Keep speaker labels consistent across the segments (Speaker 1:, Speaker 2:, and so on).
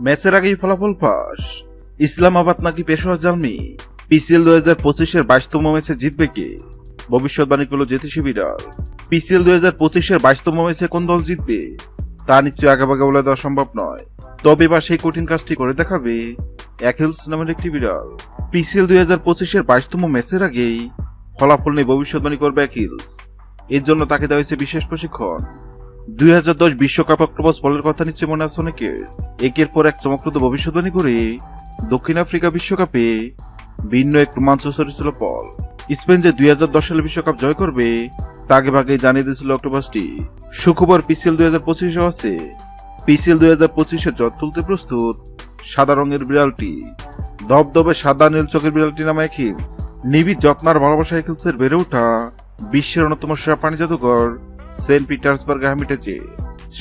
Speaker 1: ম্যাচের আগেই ফলাফল ফাঁস। ইসলামাবাদ নাকি পেশোয়ার জালমি। পিসিএল 2025-এর 22তম ম্যাচে জিতবে কে? ভবিষ্যৎবাণী করল জ্যোতিষী বিড়াল। পিসিএল 2025-এর 22তম ম্যাচে কোন দল জিতবে তা নিশ্চয়ই আগেভাগে বলে দেওয়া সম্ভব নয়। তবে এবার সেই কঠিন কাজটি করে দেখাবে অ্যাকিলস নামের একটি বিড়াল। পিসিএল 2025-এর 22তম ম্যাচের আগেই ফলাফল নিয়ে ভবিষ্যৎবাণী করবে অ্যাকিলস। এর জন্য তাকে দেওয়া হয়েছে বিশেষ প্রশিক্ষণ। 2010 বিশ্বকাপ অক্টোপাস বলের কথা নিশ্চয় মনে আছে অনেকের। একের পর এক চমকপ্রদ ভবিষ্যৎবাণী করে দক্ষিণ আফ্রিকা বিশ্বকাপে ভিন্ন এক রোমাঞ্চ ছড়িয়েছিল পল। স্পেন যে 2010 সালে বিশ্বকাপ জয় করবে তা আগে ভাগেই জানিয়ে দিয়েছিল অক্টোপাসটি। সুখবর পিসিএল 2025 আছে। পিসিএল 2025-এ জট তুলতে প্রস্তুত সাদা রঙের বিড়ালটি। ধবধবে সাদা নীল চোখের বিড়ালটি নামে অ্যাকিলস। নিবিড় যত্নার ভালোবাসা অ্যাকিলসের বেড়ে ওঠা বিশ্বের অন্যতম সেরা প্রাণী জাদুঘর সেন্ট পিটার্সবার্গে হামিটেছে।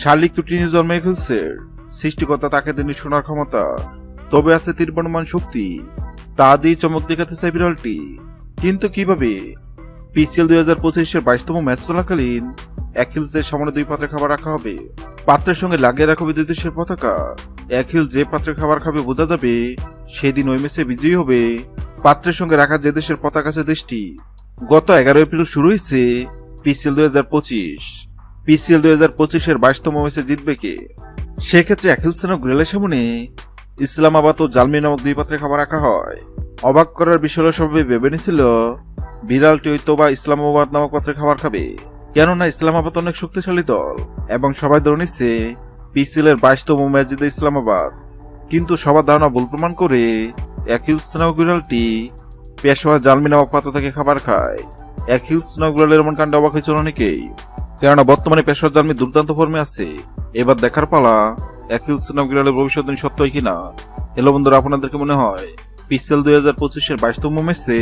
Speaker 1: শালিক দুটি নিয়ে জন্মে অ্যাকিলসের। সৃষ্টিকর্তা তাকে দেননি শোনার ক্ষমতা, তবে আছে তীব্রমান শক্তি। তা দিয়ে চমক দেখাতে চায় বিড়ালটি, কিন্তু কিভাবে? পিসিএল 2025-এর 22তম ম্যাচ চলাকালীন অ্যাকিলসের সামনে 2 পাত্রে খাবার রাখা হবে। পাত্রের সঙ্গে লাগিয়ে রাখা হবে 2 দেশের পতাকা। অ্যাকিল যে পাত্রে খাবার খাবে বোঝা যাবে সেদিন ওই ম্যাচে বিজয়ী হবে পাত্রের সঙ্গে রাখা যে দেশের পতাকা আছে দেশটি। গত 11 এপ্রিল শুরু হয়েছে পিসিএল 2025। পিসিএল 2025-এর 22তম ম্যাচে জিতবে কে? সেক্ষেত্রে অ্যাকিলস নামক গ্রেলের সামনে ইসলামাবাদ ও জালমি নামক 2 পাত্রে খাবার রাখা হয়। অবাক করার বিষয় হলো সবাই ভেবে নিয়েছিল বিড়ালটি হয়তো বা ইসলামাবাদ নামক পাত্রে খাবার খাবে, কেননা ইসলামাবাদ অনেক শক্তিশালী দল এবং সবাই ধরে নিচ্ছে পিসিএল এর 22তম ম্যাচ জিতে ইসলামাবাদ। কিন্তু সবার ধারণা ভুল প্রমাণ করে অ্যাকিলস নামক বিড়ালটি পেশোয়ার জালমি নামক পাত্র থেকে খাবার খায়। অ্যাকিলস নামক বিড়ালের এমন কাণ্ডে অবাক হয়েছিল অনেকেই, কেননা বর্তমানে পেশোয়ার জালমি দুর্দান্ত ফর্মে আছে। এবার দেখার পালা অ্যাকিলস নামক বিড়ালের ভবিষ্যৎবাণী সত্য হয় কিনা। হ্যালো বন্ধুরা, আপনাদেরকে মনে হয় পিসিএল 2025-এর 22তম ম্যাচে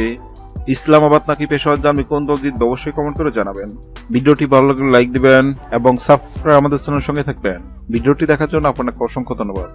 Speaker 1: ইসলামাবাদ নাকি পেশোয়ার জালমি কোন দল জিতবে অবশ্যই কমেন্ট করে জানাবেন। ভিডিওটি ভালো লাগলে লাইক দিবেন এবং সাবস্ক্রাইব আমাদের চ্যানেলের সঙ্গে থাকবেন। ভিডিওটি দেখার জন্য আপনাকে অসংখ্য ধন্যবাদ।